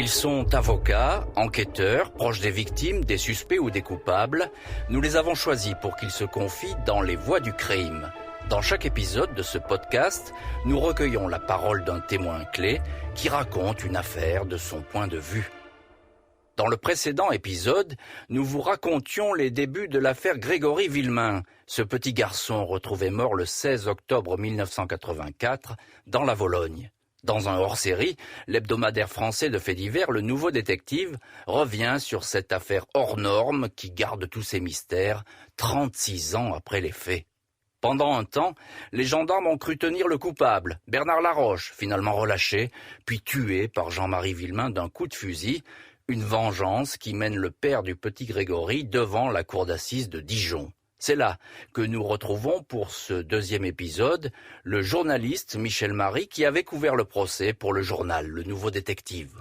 Ils sont avocats, enquêteurs, proches des victimes, des suspects ou des coupables. Nous les avons choisis pour qu'ils se confient dans les voies du crime. Dans chaque épisode de ce podcast, nous recueillons la parole d'un témoin clé qui raconte une affaire de son point de vue. Dans le précédent épisode, nous vous racontions les débuts de l'affaire Grégory Villemain, ce petit garçon retrouvé mort le 16 octobre 1984 dans la Vologne. Dans un hors-série, l'hebdomadaire français de faits divers, Le Nouveau Détective, revient sur cette affaire hors norme qui garde tous ses mystères 36 ans après les faits. Pendant un temps, les gendarmes ont cru tenir le coupable, Bernard Laroche, finalement relâché, puis tué par Jean-Marie Villemain d'un coup de fusil, une vengeance qui mène le père du petit Grégory devant la cour d'assises de Dijon. C'est là que nous retrouvons pour ce deuxième épisode le journaliste Michel Marie qui avait couvert le procès pour le journal Le Nouveau Détective.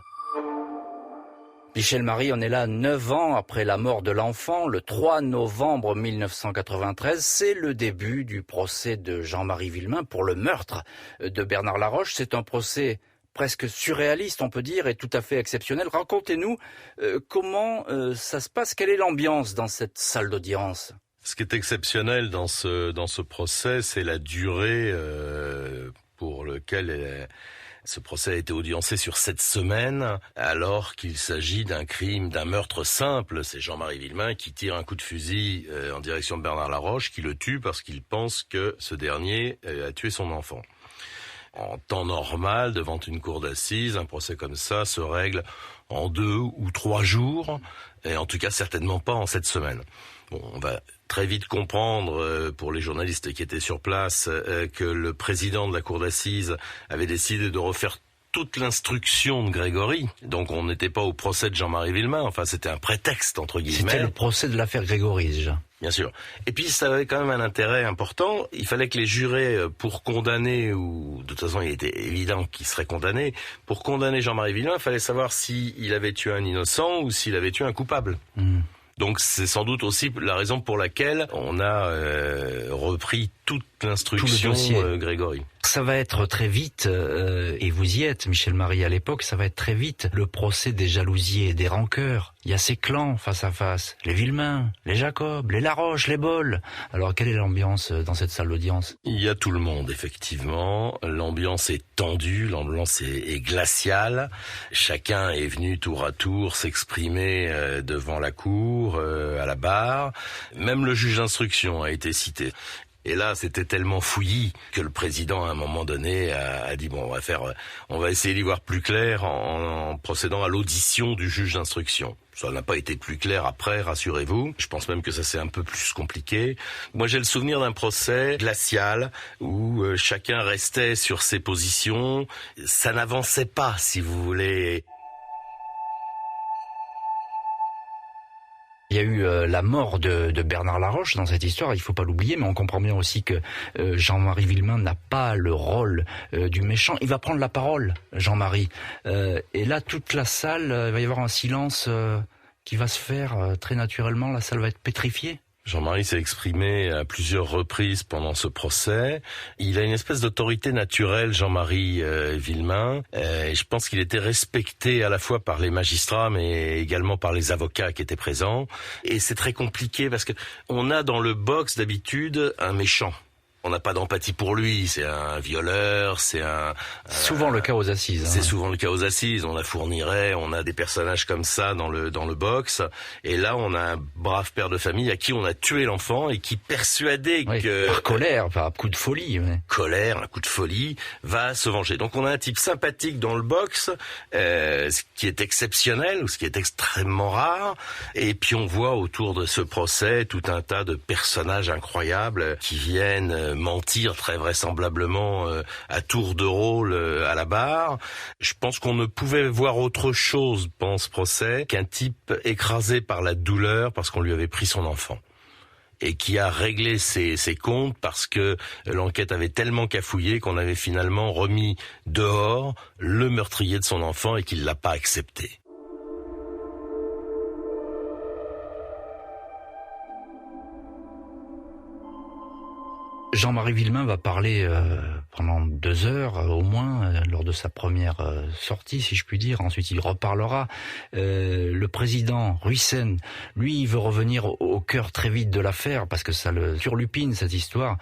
Michel Marie, on est là 9 ans après la mort de l'enfant, le 3 novembre 1993. C'est le début du procès de Jean-Marie Villemain pour le meurtre de Bernard Laroche. C'est un procès presque surréaliste, on peut dire, et tout à fait exceptionnel. Racontez-nous comment ça se passe, quelle est l'ambiance dans cette salle d'audience ? Ce qui est exceptionnel dans ce procès, c'est la durée pour lequel ce procès a été audiencé sur 7 semaines, alors qu'il s'agit d'un crime, d'un meurtre simple. C'est Jean-Marie Villemain qui tire un coup de fusil en direction de Bernard Laroche, qui le tue parce qu'il pense que ce dernier a tué son enfant. En temps normal, devant une cour d'assises, un procès comme ça se règle en 2 ou 3 jours, et en tout cas certainement pas en 7 semaines. Bon, on va très vite comprendre, pour les journalistes qui étaient sur place, que le président de la cour d'assises avait décidé de refaire toute l'instruction de Grégory. Donc on n'était pas au procès de Jean-Marie Villemain, enfin c'était un prétexte entre guillemets. C'était le procès de l'affaire Grégory déjà. Bien sûr. Et puis ça avait quand même un intérêt important. Il fallait que les jurés, pour condamner, ou de toute façon il était évident qu'ils seraient condamnés, pour condamner Jean-Marie Villemain, il fallait savoir s'il avait tué un innocent ou s'il avait tué un coupable. Donc c'est sans doute aussi la raison pour laquelle on a repris toute l'instruction Grégory. Ça va être très vite, et vous y êtes, Michel Marie, à l'époque, ça va être très vite le procès des jalousies et des rancœurs. Il y a ces clans face à face, les Villemain, les Jacob, les Laroche, les Boll. Alors quelle est l'ambiance dans cette salle d'audience ? Il y a tout le monde, effectivement. L'ambiance est tendue, l'ambiance est glaciale. Chacun est venu tour à tour s'exprimer devant la cour, à la barre. Même le juge d'instruction a été cité. Et là, c'était tellement fouillis que le président, à un moment donné, a dit bon, on va essayer d'y voir plus clair en procédant à l'audition du juge d'instruction. Ça n'a pas été plus clair après, rassurez-vous. Je pense même que ça s'est un peu plus compliqué. Moi, j'ai le souvenir d'un procès glacial où chacun restait sur ses positions. Ça n'avançait pas, si vous voulez. Il y a eu la mort de Bernard Laroche dans cette histoire, il faut pas l'oublier, mais on comprend bien aussi que Jean-Marie Villemain n'a pas le rôle du méchant. Il va prendre la parole, Jean-Marie. Et là, toute la salle, il va y avoir un silence qui va se faire très naturellement. La salle va être pétrifiée. Jean-Marie s'est exprimé à plusieurs reprises pendant ce procès. Il a une espèce d'autorité naturelle, Jean-Marie Villemain. Et je pense qu'il était respecté à la fois par les magistrats, mais également par les avocats qui étaient présents. Et c'est très compliqué parce que on a dans le box d'habitude un méchant. On n'a pas d'empathie pour lui, c'est un violeur, c'est souvent le cas aux assises. C'est souvent le cas aux assises. On a Fourniret, on a des personnages comme ça dans le box. Et là, on a un brave père de famille à qui on a tué l'enfant et qui, persuadé que... Par colère, par coup de folie. Colère, un coup de folie, va se venger. Donc on a un type sympathique dans le box, ce qui est exceptionnel, ou ce qui est extrêmement rare. Et puis on voit autour de ce procès tout un tas de personnages incroyables qui viennent mentir très vraisemblablement à tour de rôle à la barre. Je pense qu'on ne pouvait voir autre chose pendant ce procès qu'un type écrasé par la douleur parce qu'on lui avait pris son enfant et qui a réglé ses comptes parce que l'enquête avait tellement cafouillé qu'on avait finalement remis dehors le meurtrier de son enfant et qu'il l'a pas accepté. Jean-Marie Villemain va parler pendant 2 heures au moins lors de sa première sortie, si je puis dire. Ensuite, il reparlera. Le président Ruyssen, lui, il veut revenir au cœur très vite de l'affaire parce que ça le surlupine, cette histoire.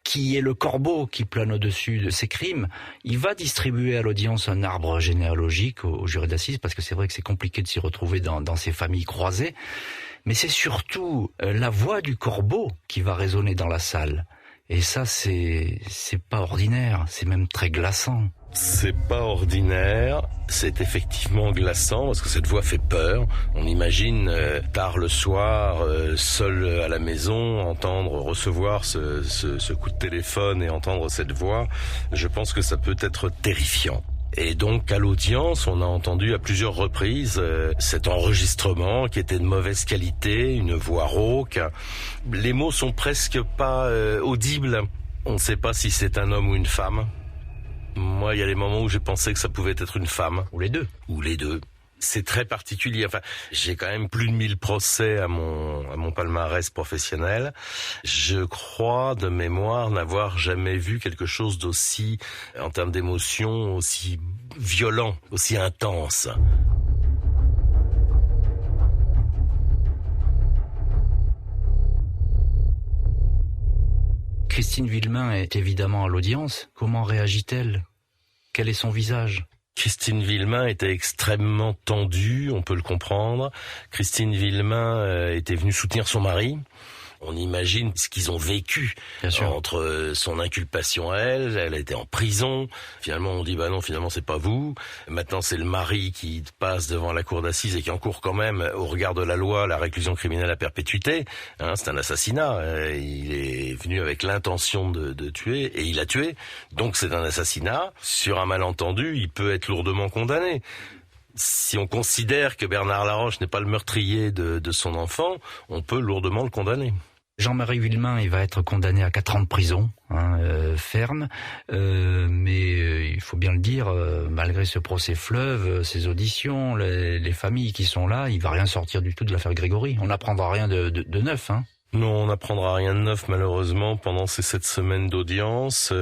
Qui est le corbeau qui plane au-dessus de ces crimes? Il va distribuer à l'audience un arbre généalogique au jury d'assises parce que c'est vrai que c'est compliqué de s'y retrouver dans ces familles croisées. Mais c'est surtout la voix du corbeau qui va résonner dans la salle. Et ça, c'est pas ordinaire, c'est même très glaçant. C'est pas ordinaire, c'est effectivement glaçant parce que cette voix fait peur. On imagine tard le soir, seul à la maison, recevoir ce coup de téléphone et entendre cette voix. Je pense que ça peut être terrifiant. Et donc à l'audience, on a entendu à plusieurs reprises cet enregistrement qui était de mauvaise qualité, une voix rauque. Les mots sont presque pas audibles. On ne sait pas si c'est un homme ou une femme. Moi, il y a des moments où j'ai pensé que ça pouvait être une femme. Ou les deux. Ou les deux. C'est très particulier. Enfin, j'ai quand même plus de 1000 procès à mon palmarès professionnel. Je crois, de mémoire, n'avoir jamais vu quelque chose d'aussi, en termes d'émotion, aussi violent, aussi intense. Christine Villemain est évidemment à l'audience. Comment réagit-elle? Quel est son visage? Christine Villemain était extrêmement tendue, on peut le comprendre. Christine Villemain était venue soutenir son mari. On imagine ce qu'ils ont vécu entre son inculpation à elle était en prison. Finalement, on dit non, finalement c'est pas vous. Maintenant, c'est le mari qui passe devant la cour d'assises et qui encourt quand même, au regard de la loi, la réclusion criminelle à perpétuité. C'est un assassinat. Il est venu avec l'intention de tuer et il a tué. Donc c'est un assassinat. Sur un malentendu, il peut être lourdement condamné. Si on considère que Bernard Laroche n'est pas le meurtrier de son enfant, on peut lourdement le condamner. Jean-Marie Villemain, il va être condamné à 4 ans de prison, ferme, mais il faut bien le dire, malgré ce procès fleuve, ces auditions, les familles qui sont là, il va rien sortir du tout de l'affaire Grégory. On n'apprendra rien de neuf, Non, on n'apprendra rien de neuf malheureusement pendant ces 7 semaines d'audience.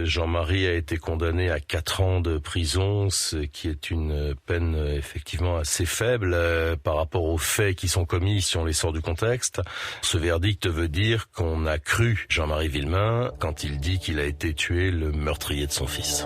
Jean-Marie a été condamné à 4 ans de prison, ce qui est une peine effectivement assez faible par rapport aux faits qui sont commis si on les sort du contexte. Ce verdict veut dire qu'on a cru Jean-Marie Villemain quand il dit qu'il a été tué le meurtrier de son fils.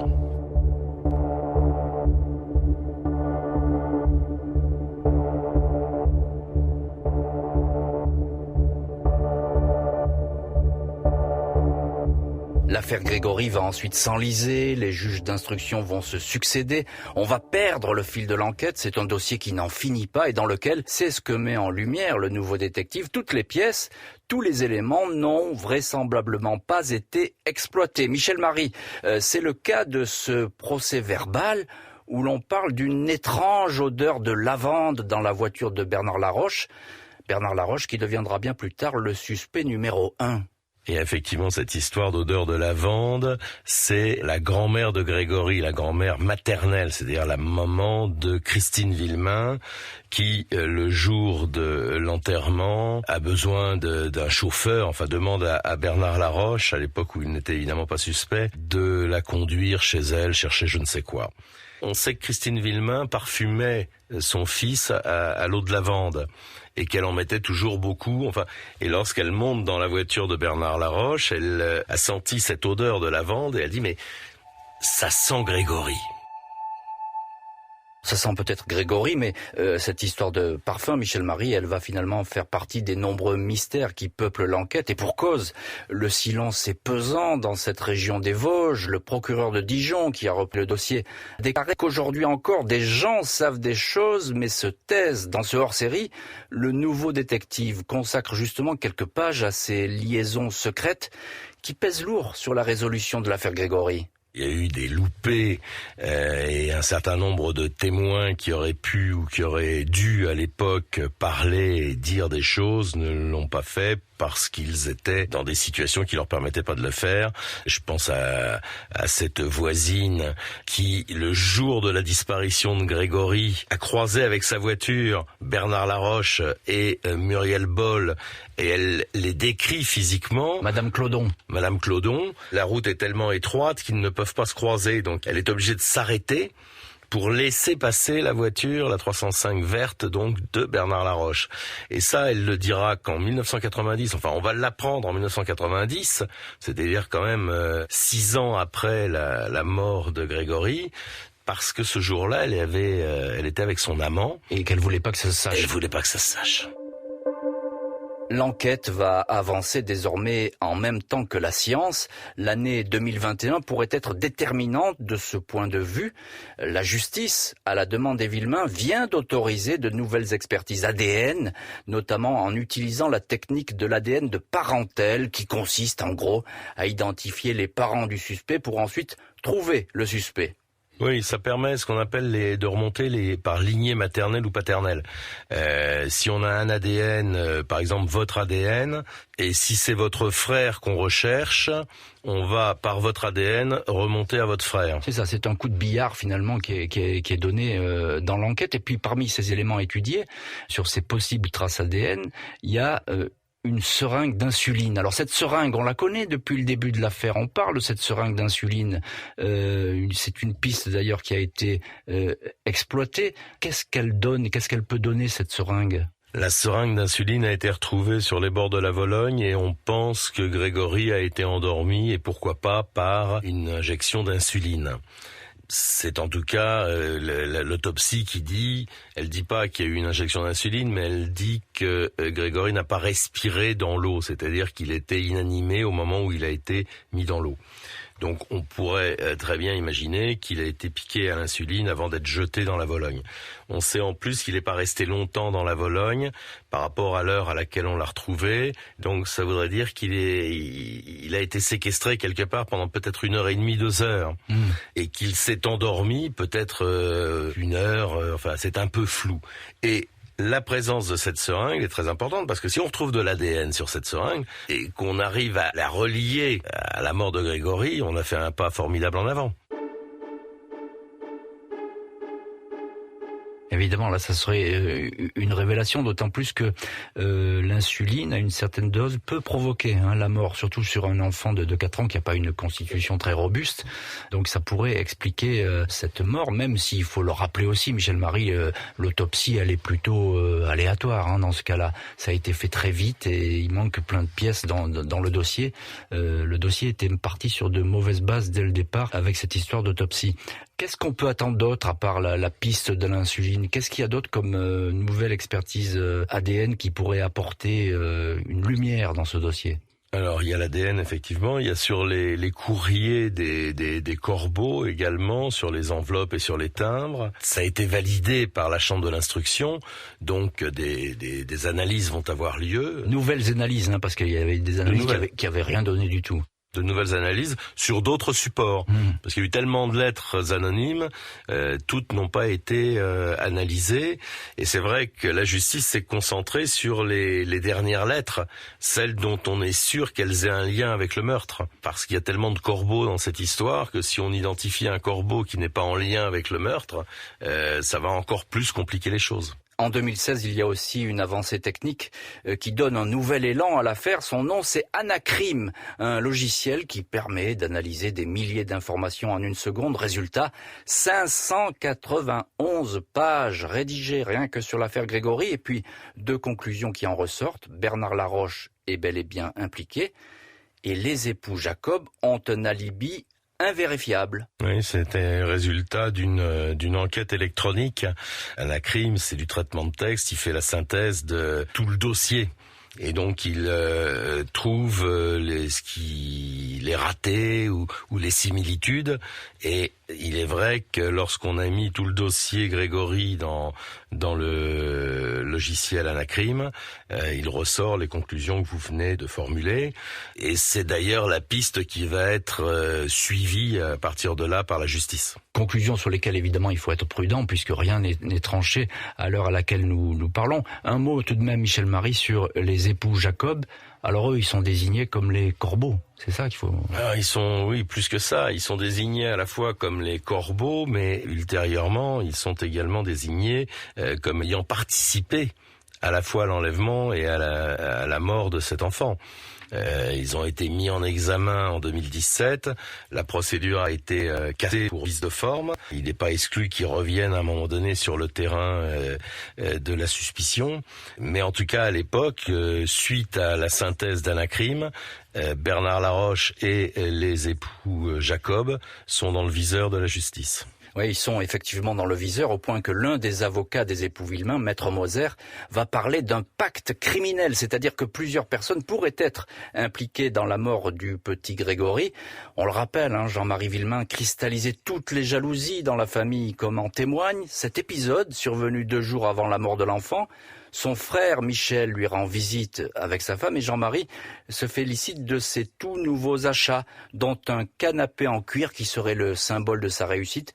L'affaire Grégory va ensuite s'enliser, les juges d'instruction vont se succéder, on va perdre le fil de l'enquête, c'est un dossier qui n'en finit pas et dans lequel, c'est ce que met en lumière le nouveau détective, toutes les pièces, tous les éléments n'ont vraisemblablement pas été exploités. Michel Marie, c'est le cas de ce procès verbal où l'on parle d'une étrange odeur de lavande dans la voiture de Bernard Laroche. Bernard Laroche qui deviendra bien plus tard le suspect numéro 1. Et effectivement, cette histoire d'odeur de lavande, c'est la grand-mère de Grégory, la grand-mère maternelle, c'est-à-dire la maman de Christine Villemain, qui, le jour de l'enterrement, a besoin d'un chauffeur, demande à Bernard Laroche, à l'époque où il n'était évidemment pas suspect, de la conduire chez elle, chercher je ne sais quoi. On sait que Christine Villemain parfumait son fils à l'eau de lavande et qu'elle en mettait toujours beaucoup. Et lorsqu'elle monte dans la voiture de Bernard Laroche, elle a senti cette odeur de lavande et elle dit « mais ça sent Grégory ». Ça sent peut-être Grégory, mais cette histoire de parfum, Michel Marie, elle va finalement faire partie des nombreux mystères qui peuplent l'enquête. Et pour cause, le silence est pesant dans cette région des Vosges. Le procureur de Dijon, qui a repris le dossier, déclare qu'aujourd'hui encore, des gens savent des choses, mais se taisent. Dans ce hors-série, le nouveau détective consacre justement quelques pages à ces liaisons secrètes qui pèsent lourd sur la résolution de l'affaire Grégory. Il y a eu des loupés et un certain nombre de témoins qui auraient pu ou qui auraient dû à l'époque parler et dire des choses ne l'ont pas fait parce qu'ils étaient dans des situations qui leur permettaient pas de le faire. Je pense à cette voisine qui, le jour de la disparition de Grégory, a croisé avec sa voiture Bernard Laroche et Muriel Boll, et elle les décrit physiquement. Madame Clodon. La route est tellement étroite qu'ils ne peuvent pas se croiser, donc elle est obligée de s'arrêter pour laisser passer la voiture, la 305 verte, donc, de Bernard Laroche. Et ça, elle le dira qu'en 1990, enfin, on va l'apprendre en 1990, c'est-à-dire quand même 6 ans après la mort de Grégory, parce que ce jour-là, elle était avec son amant. Et qu'elle voulait pas que ça se sache. Elle voulait pas que ça se sache. L'enquête va avancer désormais en même temps que la science. L'année 2021 pourrait être déterminante de ce point de vue. La justice, à la demande des Villemains, vient d'autoriser de nouvelles expertises ADN, notamment en utilisant la technique de l'ADN de parentèle, qui consiste en gros à identifier les parents du suspect pour ensuite trouver le suspect. Oui, ça permet ce qu'on appelle de remonter par lignée maternelle ou paternelle. Si on a un ADN, par exemple votre ADN, et si c'est votre frère qu'on recherche, on va par votre ADN remonter à votre frère. C'est ça, c'est un coup de billard finalement qui est donné dans l'enquête. Et puis parmi ces éléments étudiés, sur ces possibles traces ADN, il y a une seringue d'insuline. Alors cette seringue, on la connaît depuis le début de l'affaire. On parle de cette seringue d'insuline. C'est une piste d'ailleurs qui a été exploitée. Qu'est-ce qu'elle donne et qu'est-ce qu'elle peut donner, cette seringue ? La seringue d'insuline a été retrouvée sur les bords de la Vologne et on pense que Grégory a été endormi, et pourquoi pas par une injection d'insuline. C'est en tout cas l'autopsie qui dit, elle dit pas qu'il y a eu une injection d'insuline, mais elle dit que Grégory n'a pas respiré dans l'eau, c'est-à-dire qu'il était inanimé au moment où il a été mis dans l'eau. Donc on pourrait très bien imaginer qu'il a été piqué à l'insuline avant d'être jeté dans la Vologne. On sait en plus qu'il n'est pas resté longtemps dans la Vologne par rapport à l'heure à laquelle on l'a retrouvé. Donc ça voudrait dire il a été séquestré quelque part pendant peut-être 1h30, 2 heures. Et qu'il s'est endormi peut-être 1 heure, enfin c'est un peu flou. Et la présence de cette seringue est très importante parce que si on retrouve de l'ADN sur cette seringue et qu'on arrive à la relier à la mort de Grégory, on a fait un pas formidable en avant. Évidemment, là, ça serait une révélation, d'autant plus que l'insuline, à une certaine dose, peut provoquer la mort, surtout sur un enfant de 4 ans qui n'a pas une constitution très robuste. Donc ça pourrait expliquer cette mort, même s'il faut le rappeler aussi, Michel Marie, l'autopsie, elle est plutôt aléatoire dans ce cas-là. Ça a été fait très vite et il manque plein de pièces dans le dossier. Le dossier était parti sur de mauvaises bases dès le départ avec cette histoire d'autopsie. Qu'est-ce qu'on peut attendre d'autre à part la piste de l'insuline ? Qu'est-ce qu'il y a d'autre comme nouvelle expertise ADN qui pourrait apporter une lumière dans ce dossier ? Alors il y a l'ADN effectivement, il y a sur les courriers des corbeaux également, sur les enveloppes et sur les timbres. Ça a été validé par la chambre de l'instruction, donc des analyses vont avoir lieu. Nouvelles analyses, parce qu'il y avait des analyses qui avaient rien donné du tout. De nouvelles analyses sur d'autres supports. Parce qu'il y a eu tellement de lettres anonymes, toutes n'ont pas été analysées. Et c'est vrai que la justice s'est concentrée sur les dernières lettres, celles dont on est sûr qu'elles aient un lien avec le meurtre. Parce qu'il y a tellement de corbeaux dans cette histoire que si on identifie un corbeau qui n'est pas en lien avec le meurtre, ça va encore plus compliquer les choses. En 2016, il y a aussi une avancée technique qui donne un nouvel élan à l'affaire. Son nom, c'est Anacrime, un logiciel qui permet d'analyser des milliers d'informations en 1 seconde. Résultat, 591 pages rédigées rien que sur l'affaire Grégory. Et puis, 2 conclusions qui en ressortent. Bernard Laroche est bel et bien impliqué. Et les époux Jacob ont un alibi invérifiable. Oui, c'était le résultat d'une enquête électronique. Anacrime, c'est du traitement de texte, il fait la synthèse de tout le dossier. Et donc il trouve les ratés ou les similitudes. Et il est vrai que lorsqu'on a mis tout le dossier Grégory dans le logiciel Anacrime, il ressort les conclusions que vous venez de formuler. Et c'est d'ailleurs la piste qui va être suivie à partir de là par la justice. Conclusions sur lesquelles évidemment il faut être prudent puisque rien n'est tranché à l'heure à laquelle nous parlons. Un mot tout de même, Michel Marie, sur les époux Jacob. Alors eux, ils sont désignés comme les corbeaux, c'est ça qu'il faut... Alors, ils sont, oui, plus que ça, ils sont désignés à la fois comme les corbeaux, mais ultérieurement, ils sont également désignés comme ayant participé à la fois à l'enlèvement et à la mort de cet enfant. Ils ont été mis en examen en 2017. La procédure a été cassée pour vice de forme. Il n'est pas exclu qu'ils reviennent à un moment donné sur le terrain de la suspicion. Mais en tout cas, à l'époque, suite à la synthèse d'Anacrim, Bernard Laroche et les époux Jacob sont dans le viseur de la justice. Oui, ils sont effectivement dans le viseur au point que l'un des avocats des époux Villemain, Maître Moser, va parler d'un pacte criminel, c'est-à-dire que plusieurs personnes pourraient être impliquées dans la mort du petit Grégory. On le rappelle, Jean-Marie Villemain cristallisait toutes les jalousies dans la famille, comme en témoigne cet épisode survenu 2 jours avant la mort de l'enfant. Son frère Michel lui rend visite avec sa femme et Jean-Marie se félicite de ses tout nouveaux achats, dont un canapé en cuir qui serait le symbole de sa réussite.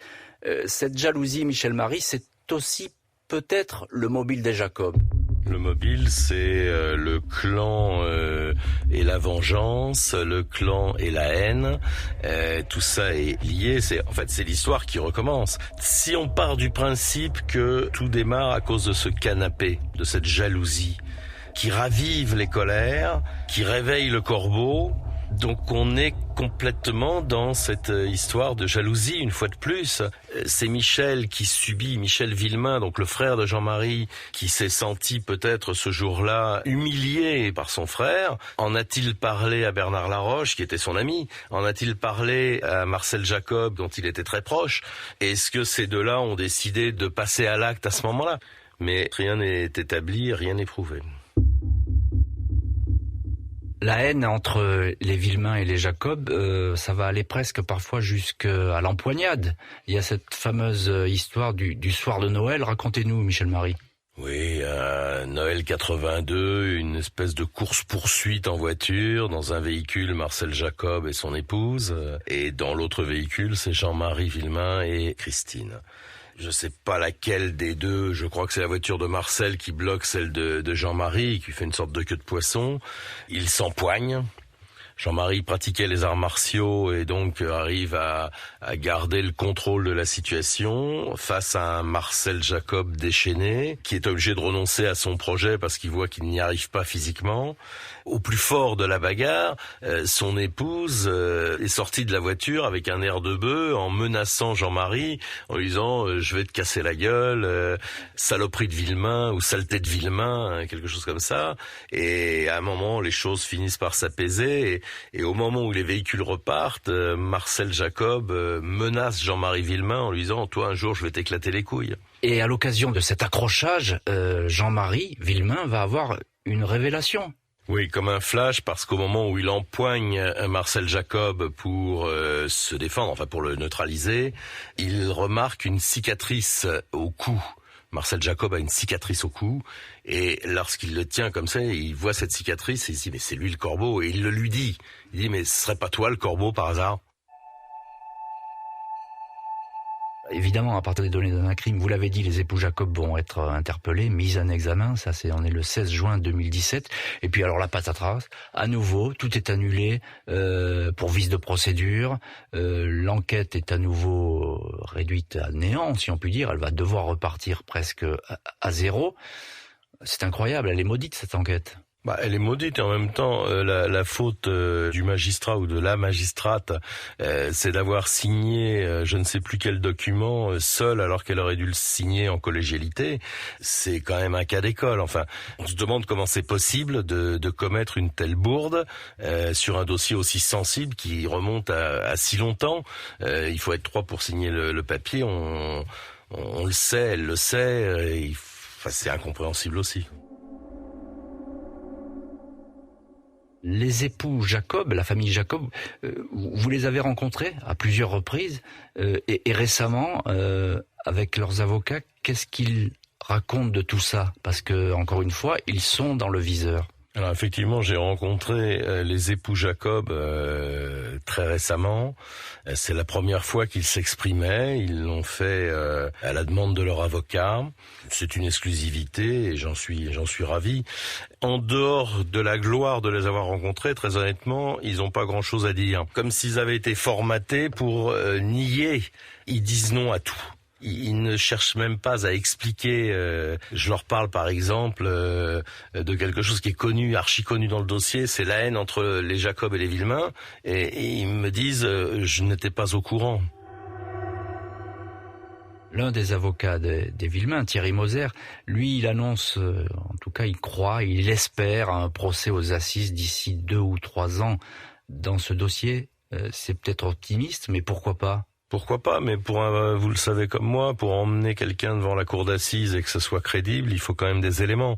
Cette jalousie, Michel Marie, c'est aussi peut-être le mobile des Jacob. Le mobile, c'est le clan et la vengeance, le clan et la haine. Tout ça est lié. C'est l'histoire qui recommence. Si on part du principe que tout démarre à cause de ce canapé, de cette jalousie, qui ravive les colères, qui réveille le corbeau. Donc on est complètement dans cette histoire de jalousie, une fois de plus. C'est Michel Villemain, donc le frère de Jean-Marie, qui s'est senti peut-être ce jour-là humilié par son frère. En a-t-il parlé à Bernard Laroche, qui était son ami? En a-t-il parlé à Marcel Jacob, dont il était très proche? Est-ce que ces deux-là ont décidé de passer à l'acte à ce moment-là? Mais rien n'est établi, rien n'est prouvé. La haine entre les Villemain et les Jacob, ça va aller presque parfois jusqu'à l'empoignade. Il y a cette fameuse histoire du soir de Noël. Racontez-nous, Michel Marie. Oui, Noël 82, une espèce de course-poursuite en voiture, dans un véhicule Marcel Jacob et son épouse, et dans l'autre véhicule c'est Jean-Marie Villemain et Christine. Je sais pas laquelle des deux, je crois que c'est la voiture de Marcel qui bloque celle de Jean-Marie, qui fait une sorte de queue de poisson. Ils s'empoignent. Jean-Marie pratiquait les arts martiaux et donc arrive à garder le contrôle de la situation face à un Marcel Jacob déchaîné qui est obligé de renoncer à son projet parce qu'il voit qu'il n'y arrive pas physiquement. Au plus fort de la bagarre, son épouse est sortie de la voiture avec un air de bœuf en menaçant Jean-Marie en lui disant je vais te casser la gueule, saloperie de Villemain ou saleté de Villemain, quelque chose comme ça. Et à un moment, les choses finissent par s'apaiser et au moment où les véhicules repartent, Marcel Jacob menace Jean-Marie Villemain en lui disant toi un jour je vais t'éclater les couilles. Et à l'occasion de cet accrochage, Jean-Marie Villemain va avoir une révélation. Oui, comme un flash, parce qu'au moment où il empoigne Marcel Jacob pour se défendre, pour le neutraliser, il remarque une cicatrice au cou. Marcel Jacob a une cicatrice au cou, et lorsqu'il le tient comme ça, il voit cette cicatrice, et il se dit, mais c'est lui le corbeau, et il le lui dit. Il dit, mais ce serait pas toi le corbeau par hasard? Évidemment, à partir des données d'Anacrim, vous l'avez dit, les époux Jacob vont être interpellés, mis en examen. On est le 16 juin 2017. Et puis alors la patatras, à nouveau, tout est annulé pour vice de procédure. L'enquête est à nouveau réduite à néant, si on peut dire. Elle va devoir repartir presque à zéro. C'est incroyable, elle est maudite cette enquête. Elle est maudite et en même temps la faute du magistrat ou de la magistrate, c'est d'avoir signé je ne sais plus quel document seul alors qu'elle aurait dû le signer en collégialité. C'est quand même un cas d'école. Enfin, on se demande comment c'est possible de commettre une telle bourde sur un dossier aussi sensible qui remonte à si longtemps. Il faut être 3 pour signer le papier. On le sait, elle le sait. C'est incompréhensible aussi. Les époux Jacob, la famille Jacob, vous les avez rencontrés à plusieurs reprises et récemment avec leurs avocats. Qu'est-ce qu'ils racontent de tout ça? Parce que, encore une fois, ils sont dans le viseur. Alors effectivement, j'ai rencontré les époux Jacob très récemment. C'est la première fois qu'ils s'exprimaient. Ils l'ont fait à la demande de leur avocat. C'est une exclusivité et j'en suis ravi. En dehors de la gloire de les avoir rencontrés, très honnêtement, ils n'ont pas grand-chose à dire. Comme s'ils avaient été formatés pour nier. Ils disent non à tout. Ils ne cherchent même pas à expliquer. Je leur parle par exemple de quelque chose qui est connu, archi connu dans le dossier, c'est la haine entre les Jacob et les Villemain, et ils me disent je n'étais pas au courant. L'un des avocats des Villemain, Thierry Moser, lui, il annonce, en tout cas il croit, il espère un procès aux assises d'ici 2 ou 3 ans. Dans ce dossier, c'est peut-être optimiste, mais pourquoi pas ? Pourquoi pas, mais vous le savez comme moi, pour emmener quelqu'un devant la cour d'assises et que ce soit crédible, il faut quand même des éléments.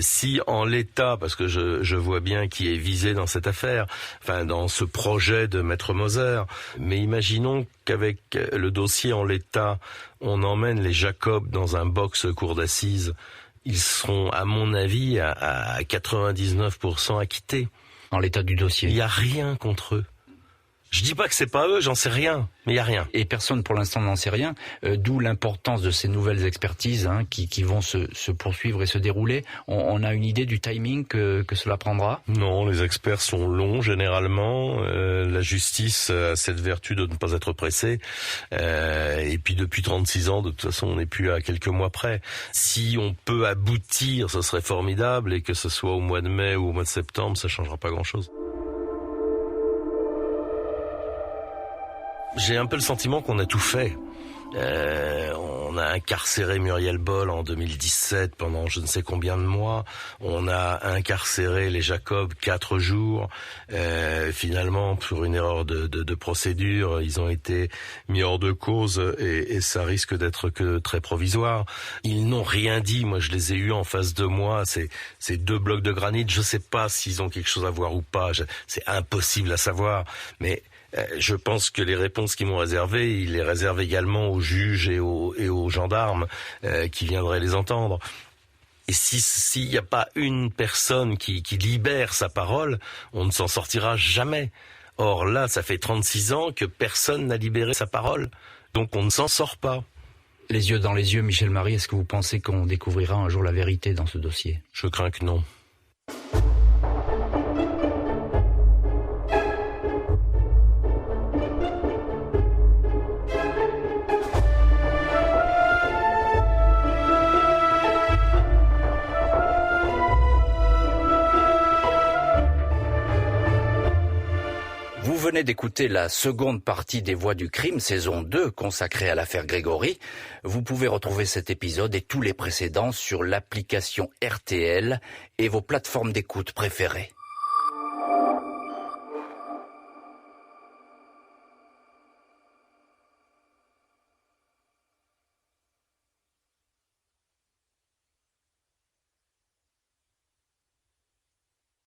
Si en l'état, parce que je vois bien qui est visé dans cette affaire, enfin dans ce projet de Maître Moser, mais imaginons qu'avec le dossier en l'état, on emmène les Jacob dans un box cour d'assises, ils seront, à mon avis, à 99% acquittés. En l'état du dossier. Il n'y a rien contre eux. Je dis pas que c'est pas eux, j'en sais rien, mais il y a rien. Et personne pour l'instant n'en sait rien, d'où l'importance de ces nouvelles expertises qui vont se poursuivre et se dérouler. On a une idée du timing que cela prendra ? Non, les experts sont longs généralement. La justice a cette vertu de ne pas être pressée. Et puis depuis 36 ans, de toute façon, on n'est plus à quelques mois près. Si on peut aboutir, ce serait formidable, et que ce soit au mois de mai ou au mois de septembre, ça changera pas grand-chose. J'ai un peu le sentiment qu'on a tout fait. On a incarcéré Muriel Boll en 2017 pendant je ne sais combien de mois. On a incarcéré les Jacob 4 jours. Finalement, pour une erreur de procédure, ils ont été mis hors de cause et ça risque d'être que très provisoire. Ils n'ont rien dit. Moi, je les ai eus en face de moi. Ces 2 blocs de granit. Je sais pas s'ils ont quelque chose à voir ou pas. C'est impossible à savoir. Mais je pense que les réponses qu'ils m'ont réservées, ils les réservent également aux juges et aux gendarmes qui viendraient les entendre. Et s'il n'y a pas une personne qui libère sa parole, on ne s'en sortira jamais. Or là, ça fait 36 ans que personne n'a libéré sa parole, donc on ne s'en sort pas. Les yeux dans les yeux, Michel Marie, est-ce que vous pensez qu'on découvrira un jour la vérité dans ce dossier ? Je crains que non. Vous venez d'écouter la seconde partie des Voix du crime, saison 2, consacrée à l'affaire Grégory. Vous pouvez retrouver cet épisode et tous les précédents sur l'application RTL et vos plateformes d'écoute préférées.